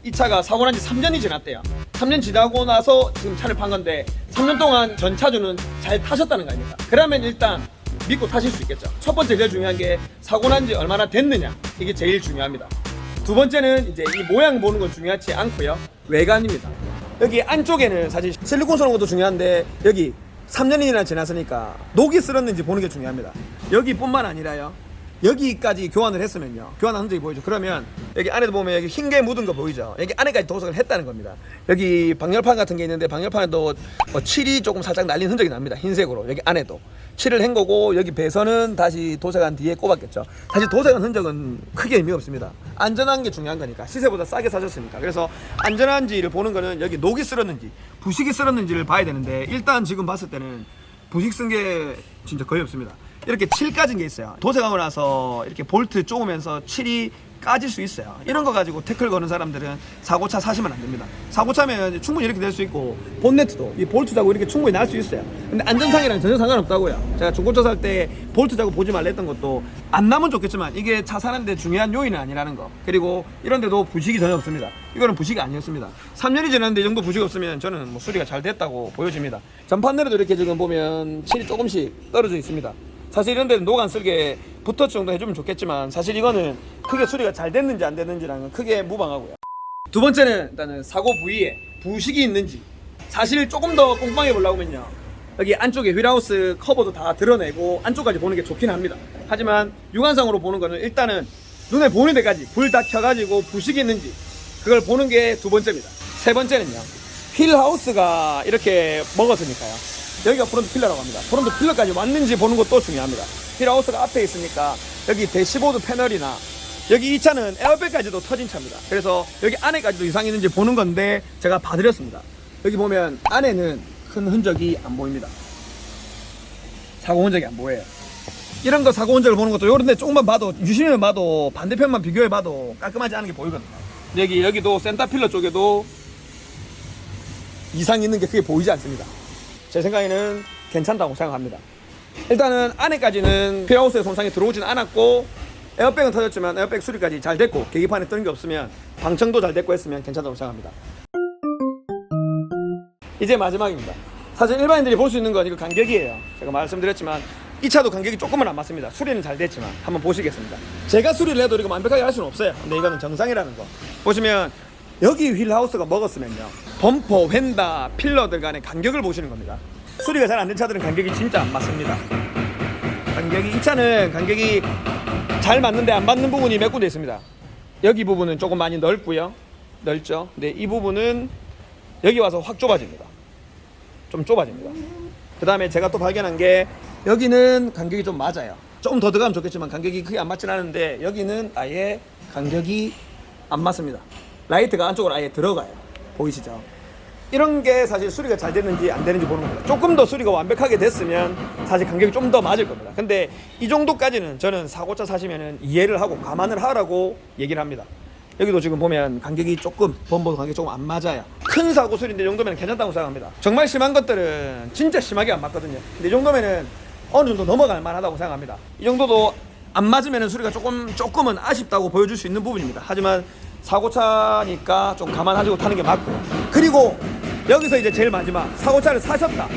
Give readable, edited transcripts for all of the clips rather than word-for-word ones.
이 차가 사고 난 지 3년이 지났대요. 3년 지나고 나서 지금 차를 판 건데 3년 동안 전 차주는 잘 타셨다는 거 아닙니까? 그러면 일단 믿고 타실 수 있겠죠. 첫 번째 제일 중요한 게 사고 난 지 얼마나 됐느냐, 이게 제일 중요합니다. 두 번째는 이제 이 모양 보는 건 중요하지 않고요, 외관입니다. 여기 안쪽에는 사실 실리콘 쏘는 것도 중요한데 여기 3년이나 지났으니까 녹이 쓸었는지 보는 게 중요합니다. 여기뿐만 아니라요, 여기까지 교환을 했으면요, 교환한 흔적이 보이죠. 그러면 여기 안에도 보면 여기 흰게 묻은 거 보이죠. 여기 안에까지 도색을 했다는 겁니다. 여기 방열판 같은 게 있는데 방열판에도 칠이 조금 살짝 날린 흔적이 납니다. 흰색으로 여기 안에도 칠을 한 거고, 여기 배선은 다시 도색한 뒤에 꼽았겠죠. 사실 도색한 흔적은 크게 의미가 없습니다. 안전한 게 중요한 거니까, 시세보다 싸게 사셨으니까. 그래서 안전한지를 보는 거는 여기 녹이 쓸었는지 부식이 쓸었는지를 봐야 되는데, 일단 지금 봤을 때는 부식 쓴 게 진짜 거의 없습니다. 이렇게 칠 까진 게 있어요. 도색하고 나서 이렇게 볼트 쪼으면서 칠이 까질 수 있어요. 이런 거 가지고 태클 거는 사람들은 사고차 사시면 안 됩니다. 사고차면 충분히 이렇게 될 수 있고, 본네트도 이 볼트 자국 이렇게 충분히 날 수 있어요. 근데 안전상이랑 전혀 상관없다고요. 제가 중고차 살 때 볼트 자국 보지 말라 했던 것도, 안 나면 좋겠지만 이게 차 사는데 중요한 요인은 아니라는 거. 그리고 이런 데도 부식이 전혀 없습니다. 이거는 부식이 아니었습니다. 3년이 지났는데 이 정도 부식 없으면 저는 뭐 수리가 잘 됐다고 보여집니다. 전판내로도 이렇게 지금 보면 칠이 조금씩 떨어져 있습니다. 사실 이런 데는 녹 안 쓸게 붓터치 정도 해주면 좋겠지만, 사실 이거는 크게 수리가 잘 됐는지 안 됐는지랑은 크게 무방하고요. 두 번째는 일단은 사고 부위에 부식이 있는지, 사실 조금 더 꼼꼼하게 보려고 하면요, 여기 안쪽에 휠하우스 커버도 다 드러내고 안쪽까지 보는 게 좋긴 합니다. 하지만 육안상으로 보는 거는 일단은 눈에 보이는 데까지 불 다 켜가지고 부식이 있는지 그걸 보는 게 두 번째입니다. 세 번째는요, 휠하우스가 이렇게 먹었으니까요, 여기가 프론트 필러라고 합니다. 프론트 필러까지 왔는지 보는 것도 중요합니다. 휠하우스가 앞에 있으니까 여기 대시보드 패널이나, 여기 이 차는 에어백까지도 터진 차입니다. 그래서 여기 안에까지도 이상이 있는지 보는 건데 제가 봐드렸습니다. 여기 보면 안에는 큰 흔적이 안 보입니다. 사고 흔적이 안 보여요. 이런 거 사고 흔적을 보는 것도 요런데 조금만 봐도, 유심히 봐도, 반대편만 비교해 봐도 깔끔하지 않은 게 보이거든요. 여기도 센터 필러 쪽에도 이상이 있는 게 크게 보이지 않습니다. 제 생각에는 괜찮다고 생각합니다. 일단은 안에까지는 휠하우스의 손상이 들어오진 않았고, 에어백은 터졌지만 에어백 수리까지 잘 됐고, 계기판에 뜨는 게 없으면, 방청도 잘 됐고 했으면 괜찮다고 생각합니다. 이제 마지막입니다. 사실 일반인들이 볼 수 있는 건 이거 간격이에요. 제가 말씀드렸지만 이 차도 간격이 조금은 안 맞습니다. 수리는 잘 됐지만 한번 보시겠습니다. 제가 수리를 해도 이거 완벽하게 할 수는 없어요. 근데 이거는 정상이라는 거 보시면, 여기 휠하우스가 먹었으면요, 범퍼, 휀다, 필러들 간의 간격을 보시는 겁니다. 수리가 잘 안 된 차들은 간격이 진짜 안 맞습니다. 이 차는 간격이 잘 맞는데 안 맞는 부분이 몇 군데 있습니다. 여기 부분은 조금 많이 넓고요, 넓죠. 근데 이 부분은 여기 와서 확 좁아집니다. 좀 좁아집니다. 그 다음에 제가 또 발견한 게, 여기는 간격이 좀 맞아요. 조금 더 들어가면 좋겠지만 간격이 크게 안 맞진 않은데, 여기는 아예 간격이 안 맞습니다. 라이트가 안쪽으로 아예 들어가요. 보이시죠? 이런 게 사실 수리가 잘 됐는지 안 되는지 보는 겁니다. 조금 더 수리가 완벽하게 됐으면 사실 간격이 좀 더 맞을 겁니다. 근데 이 정도까지는 저는 사고차 사시면은 이해를 하고 감안을 하라고 얘기를 합니다. 여기도 지금 보면 간격이 조금, 범퍼 간격이 조금 안 맞아요. 큰 사고 수리인데 이 정도면 괜찮다고 생각합니다. 정말 심한 것들은 진짜 심하게 안 맞거든요. 근데 이 정도면은 어느 정도 넘어갈 만하다고 생각합니다. 이 정도도 안 맞으면 수리가 조금은 아쉽다고 보여줄 수 있는 부분입니다. 하지만 사고차니까 좀 감안하시고 타는 게 맞고, 그리고 여기서 이제 제일 마지막, 사고차를 사셨다.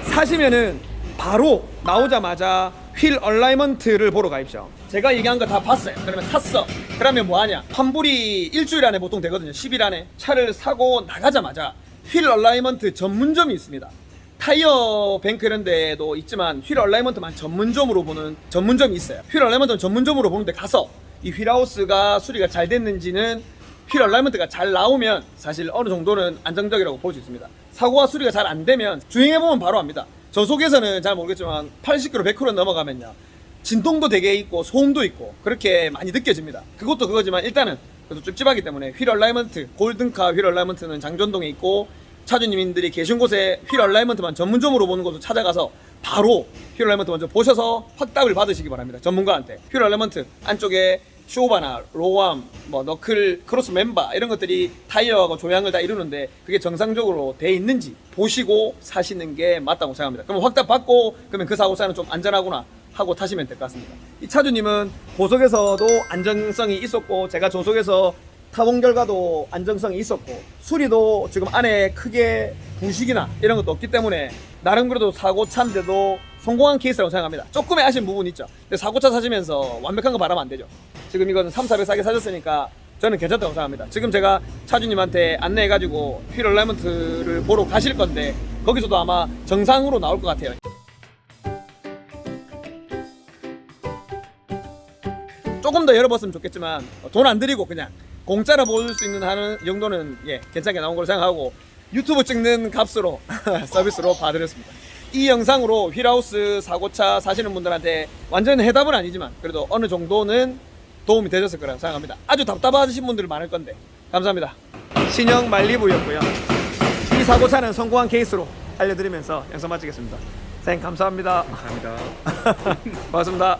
사시면은 바로 나오자마자 휠 얼라이먼트를 보러 가십시오. 제가 얘기한 거 다 봤어요. 그러면 샀어. 그러면 뭐하냐, 환불이 일주일 안에 보통 되거든요. 10일 안에. 차를 사고 나가자마자 휠 얼라이먼트 전문점이 있습니다. 타이어 뱅크 이런 데도 있지만 휠 얼라이먼트만 전문점으로 보는 전문점이 있어요. 휠 얼라이먼트는 전문점으로 보는데 가서 이 휠하우스가 수리가 잘 됐는지는, 휠 얼라이먼트가 잘 나오면 사실 어느 정도는 안정적이라고 볼 수 있습니다. 사고와 수리가 잘 안 되면 주행해보면 바로 압니다. 저속에서는 잘 모르겠지만 80km, 100km 넘어가면요, 진동도 되게 있고 소음도 있고 그렇게 많이 느껴집니다. 그것도 그거지만 일단은 그래도 찝찝하기 때문에 휠 얼라이먼트, 골든카 휠 얼라이먼트는 장전동에 있고, 차주님들이 계신 곳에 휠 얼라이먼트만 전문점으로 보는 곳을 찾아가서 바로 휠 얼라이먼트 먼저 보셔서 확답을 받으시기 바랍니다. 전문가한테. 휠 얼라이먼트 안쪽에 쇼바나 로암, 뭐 너클, 크로스 멤버 이런 것들이 타이어하고 조향을 다 이루는데 그게 정상적으로 돼 있는지 보시고 사시는 게 맞다고 생각합니다. 그럼 확답 받고, 그러면 그 사고차는 좀 안전하구나 하고 타시면 될 것 같습니다. 이 차주님은 고속에서도 안정성이 있었고, 제가 저속에서 타공 결과도 안정성이 있었고 수리도 지금 안에 크게 부식이나 이런 것도 없기 때문에 나름 그래도 사고차인데도 성공한 케이스라고 생각합니다. 조금의 아쉬운 부분이 있죠. 근데 사고차 사시면서 완벽한 거 바라면 안 되죠. 지금 이거는 3,400 싸게 사셨으니까 저는 괜찮다고 생각합니다. 지금 제가 차주님한테 안내해가지고 휠 얼라이먼트를 보러 가실 건데 거기서도 아마 정상으로 나올 것 같아요. 조금 더 열어봤으면 좋겠지만 돈 안 들이고 그냥 공짜로 볼 수 있는 하는 정도는 괜찮게 나온 걸로 생각하고 유튜브 찍는 값으로 서비스로 봐드렸습니다. 이 영상으로 휠하우스 사고차 사시는 분들한테 완전 해답은 아니지만 그래도 어느 정도는 도움이 되셨을 거라고 생각합니다. 아주 답답하신 분들 많을 건데 감사합니다. 신형 말리부였고요. 이 사고차는 성공한 케이스로 알려드리면서 영상 마치겠습니다. 선생님 감사합니다. 감사합니다. 고맙습니다.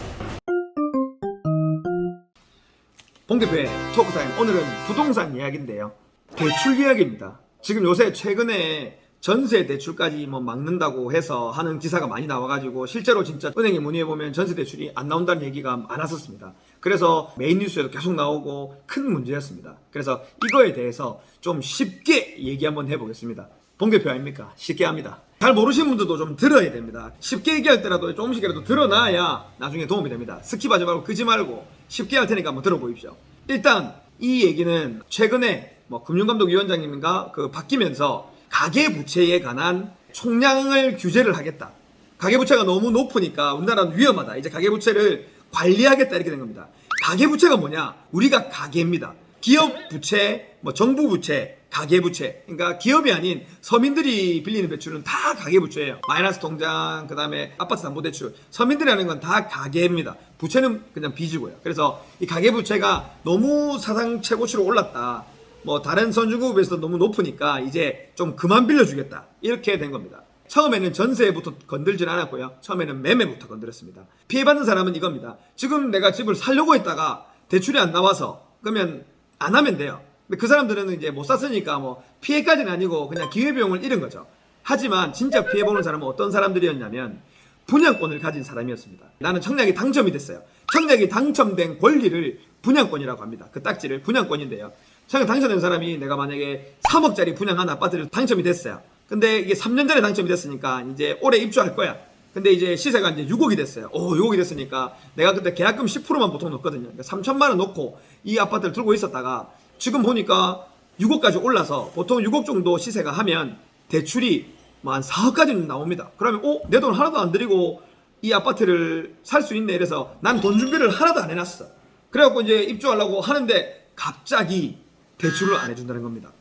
봉 대표의 토크타임, 오늘은 부동산 이야기인데요. 대출 이야기입니다. 지금 요새 최근에 전세 대출까지 뭐 막는다고 해서 하는 기사가 많이 나와가지고 실제로 진짜 은행에 문의해보면 전세 대출이 안 나온다는 얘기가 많았었습니다. 그래서 메인 뉴스에도 계속 나오고 큰 문제였습니다. 그래서 이거에 대해서 좀 쉽게 얘기 한번 해보겠습니다. 봉 대표 아닙니까? 쉽게 합니다. 잘 모르시는 분들도 좀 들어야 됩니다. 쉽게 얘기할 때라도 조금씩이라도 드러나야 나중에 도움이 됩니다. 스킵하지 말고 끄지 말고 쉽게 할 테니까 한번 들어보십시오. 일단 이 얘기는 최근에 뭐 금융감독위원장님인가 바뀌면서 가계부채에 관한 총량을 규제를 하겠다. 가계부채가 너무 높으니까 우리나라는 위험하다. 이제 가계부채를 관리하겠다 이렇게 된 겁니다. 가계부채가 뭐냐? 우리가 가계입니다. 기업부채, 뭐 정부부채, 가계부채. 그러니까 기업이 아닌 서민들이 빌리는 대출은 다 가계부채예요. 마이너스 통장, 그 다음에 아파트 담보대출. 서민들이 하는 건 다 가계입니다. 부채는 그냥 빚이고요. 그래서 이 가계부채가 너무 사상 최고치로 올랐다. 뭐 다른 선진국에서 너무 높으니까 이제 좀 그만 빌려주겠다. 이렇게 된 겁니다. 처음에는 전세부터 건들진 않았고요. 처음에는 매매부터 건드렸습니다. 피해받는 사람은 이겁니다. 지금 내가 집을 사려고 했다가 대출이 안 나와서 그러면 안 하면 돼요. 근데 그 사람들은 이제 못 샀으니까 뭐 피해까지는 아니고 그냥 기회비용을 잃은 거죠. 하지만 진짜 피해보는 사람은 어떤 사람들이었냐면 분양권을 가진 사람이었습니다. 나는 청약이 당첨이 됐어요. 청약이 당첨된 권리를 분양권이라고 합니다. 그 딱지를 분양권인데요. 청약 당첨된 사람이 내가 만약에 3억짜리 분양한 아파트를 당첨이 됐어요. 근데 이게 3년 전에 당첨이 됐으니까 이제 올해 입주할 거야. 근데 이제 시세가 이제 6억이 됐어요. 6억이 됐으니까 내가 그때 계약금 10%만 보통 넣었거든요. 그러니까 3천만 원 넣고 이 아파트를 들고 있었다가 지금 보니까 6억까지 올라서 보통 6억 정도 시세가 하면 대출이 뭐 한 4억까지는 나옵니다. 그러면 내 돈 하나도 안 들이고 이 아파트를 살 수 있네 이래서 난 돈 준비를 하나도 안 해놨어. 그래갖고 이제 입주하려고 하는데 갑자기 대출을 안 해준다는 겁니다.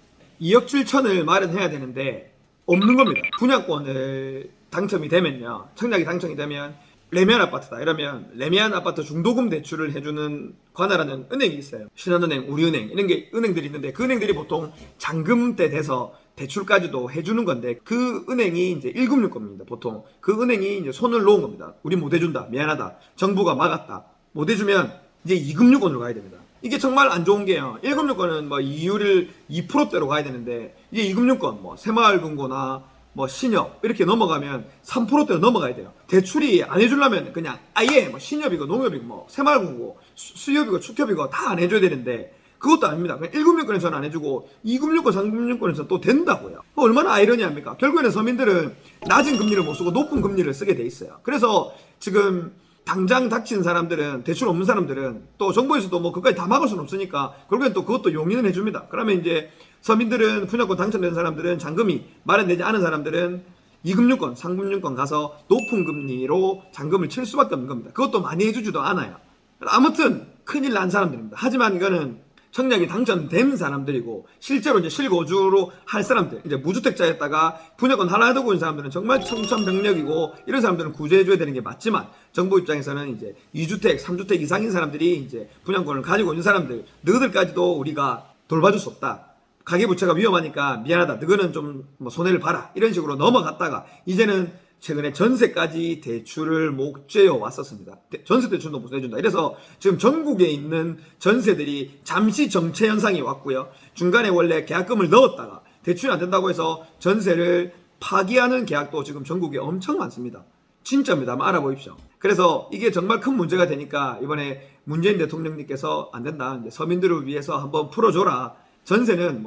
2억 7천을 마련해야 되는데 없는 겁니다. 분양권을 당첨이 되면요, 청약이 당첨이 되면 레미안 아파트다 이러면 레미안 아파트 중도금 대출을 해주는 관할하는 은행이 있어요. 신한은행, 우리은행 이런 게 은행들이 있는데 그 은행들이 보통 잔금 때 돼서 대출까지도 해주는 건데 그 은행이 이제 1금융 겁니다. 보통 그 은행이 이제 손을 놓은 겁니다. 우리 못 해준다, 미안하다, 정부가 막았다, 못 해주면 이제 2금융권으로 가야 됩니다. 이게 정말 안 좋은 게요. 1금융권은 뭐 이율을 2%대로 가야 되는데 이게 2금융권 뭐 새마을금고나 뭐 신협 이렇게 넘어가면 3%대로 넘어가야 돼요. 대출이 안 해주려면 그냥 아예 뭐 신협이고 농협이고 뭐 새마을금고 수협이고 축협이고 다 안 해줘야 되는데 그것도 아닙니다. 그냥 1금융권에서는 안 해주고 2금융권, 3금융권에서는 또 된다고요. 얼마나 아이러니합니까? 결국에는 서민들은 낮은 금리를 못 쓰고 높은 금리를 쓰게 돼 있어요. 그래서 지금 당장 닥친 사람들은, 대출 없는 사람들은 또 정부에서도 뭐 그까지 다 막을 수는 없으니까 결국엔 또 그것도 용인은 해줍니다. 그러면 이제 서민들은, 분양권 당첨된 사람들은, 잔금이 마련되지 않은 사람들은 2금융권, 3금융권 가서 높은 금리로 잔금을 칠 수밖에 없는 겁니다. 그것도 많이 해주지도 않아요. 아무튼 큰일 난 사람들입니다. 하지만 이거는 청약이 당첨된 사람들이고 실제로 이제 실거주로 할 사람들, 이제 무주택자였다가 분양권 하나 두고 있는 사람들은 정말 청천벽력이고 이런 사람들은 구제해줘야 되는 게 맞지만 정부 입장에서는 이제 2주택, 3주택 이상인 사람들이 이제 분양권을 가지고 있는 사람들, 너희들까지도 우리가 돌봐줄 수 없다. 가계부채가 위험하니까 미안하다. 너희는 좀 뭐 손해를 봐라. 이런 식으로 넘어갔다가 이제는 최근에 전세까지 대출을 목죄어 왔었습니다. 전세 대출도 못 해준다. 이래서 지금 전국에 있는 전세들이 잠시 정체 현상이 왔고요. 중간에 원래 계약금을 넣었다가 대출이 안 된다고 해서 전세를 파기하는 계약도 지금 전국에 엄청 많습니다. 진짜입니다. 한번 알아보십시오. 그래서 이게 정말 큰 문제가 되니까 이번에 문재인 대통령님께서 안 된다. 이제 서민들을 위해서 한번 풀어줘라. 전세는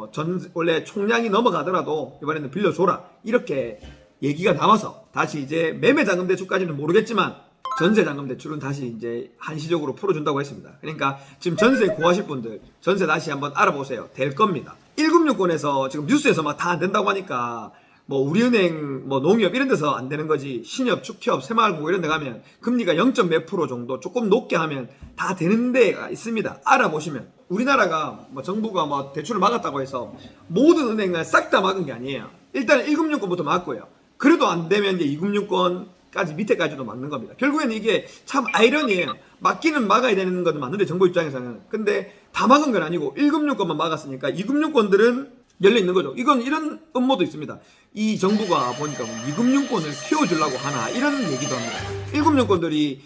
원래 총량이 넘어가더라도 이번에는 빌려줘라. 이렇게 얘기가 나와서 다시 이제 매매자금 대출까지는 모르겠지만 전세자금 대출은 다시 이제 한시적으로 풀어준다고 했습니다. 그러니까 지금 전세 구하실 분들 전세 다시 한번 알아보세요. 될 겁니다. 1금융권에서 지금 뉴스에서 막 다 안 된다고 하니까 뭐 우리은행, 뭐 농협 이런 데서 안 되는 거지, 신협, 축협, 새마을금고 이런 데 가면 금리가 0. 몇 프로 정도 조금 높게 하면 다 되는 데가 있습니다. 알아보시면 우리나라가 뭐 정부가 뭐 대출을 막았다고 해서 모든 은행을 싹 다 막은 게 아니에요. 일단 1금융권부터 막고요. 그래도 안 되면 이제 2금융권까지 밑에까지도 막는 겁니다. 결국에는 이게 참 아이러니해요. 막기는 막아야 되는 건 맞는데 정부 입장에서는, 근데 다 막은 건 아니고 1금융권만 막았으니까 2금융권들은 열려 있는 거죠. 이건 이런 음모도 있습니다. 이 정부가 보니까 2금융권을 키워주려고 하나 이런 얘기도 합니다. 1금융권들이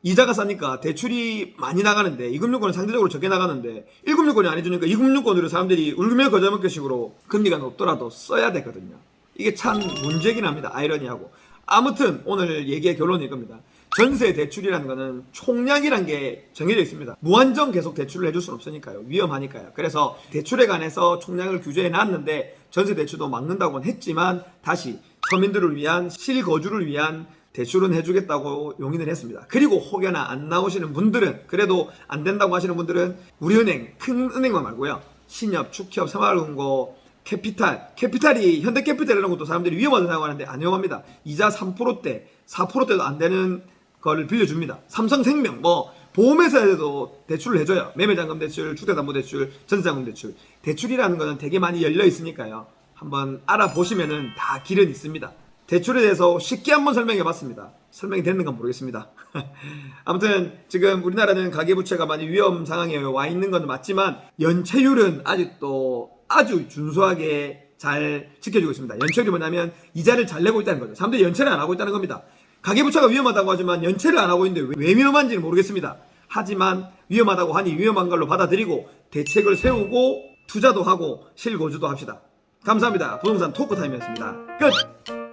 이자가 싸니까 대출이 많이 나가는데 2금융권은 상대적으로 적게 나가는데 1금융권이 안 해주니까 2금융권으로 사람들이 울며 겨자 먹기 식으로 금리가 높더라도 써야 되거든요. 이게 참 문제긴 합니다. 아이러니하고. 아무튼 오늘 얘기의 결론이 이겁니다. 전세 대출이라는 거는 총량이란 게 정해져 있습니다. 무한정 계속 대출을 해줄 수는 없으니까요. 위험하니까요. 그래서 대출에 관해서 총량을 규제해 놨는데 전세 대출도 막는다고는 했지만 다시 서민들을 위한 실거주를 위한 대출은 해주겠다고 용인을 했습니다. 그리고 혹여나 안 나오시는 분들은, 그래도 안 된다고 하시는 분들은 우리은행, 큰 은행만 말고요. 신협, 축협, 새마을금고, 캐피탈이 현대캐피탈 이런 것도 사람들이 위험하다고 생각하는데 안 위험합니다. 이자 3%대, 4%대도 안 되는 거를 빌려줍니다. 삼성생명, 뭐 보험회사에도 대출을 해줘요. 매매자금 대출, 주택담보대출, 전세자금 대출. 대출이라는 거는 되게 많이 열려 있으니까요. 한번 알아보시면은 다 길은 있습니다. 대출에 대해서 쉽게 한번 설명해봤습니다. 설명이 되는 건 모르겠습니다. 아무튼 지금 우리나라는 가계부채가 많이 위험 상황에 와 있는 건 맞지만 연체율은 아직도 아주 준수하게 잘 지켜주고 있습니다. 연체율이 뭐냐면 이자를 잘 내고 있다는 거죠. 사람들이 연체를 안 하고 있다는 겁니다. 가계부채가 위험하다고 하지만 연체를 안 하고 있는데 왜 위험한지는 모르겠습니다. 하지만 위험하다고 하니 위험한 걸로 받아들이고 대책을 세우고 투자도 하고 실거주도 합시다. 감사합니다. 부동산 토크타임이었습니다. 끝!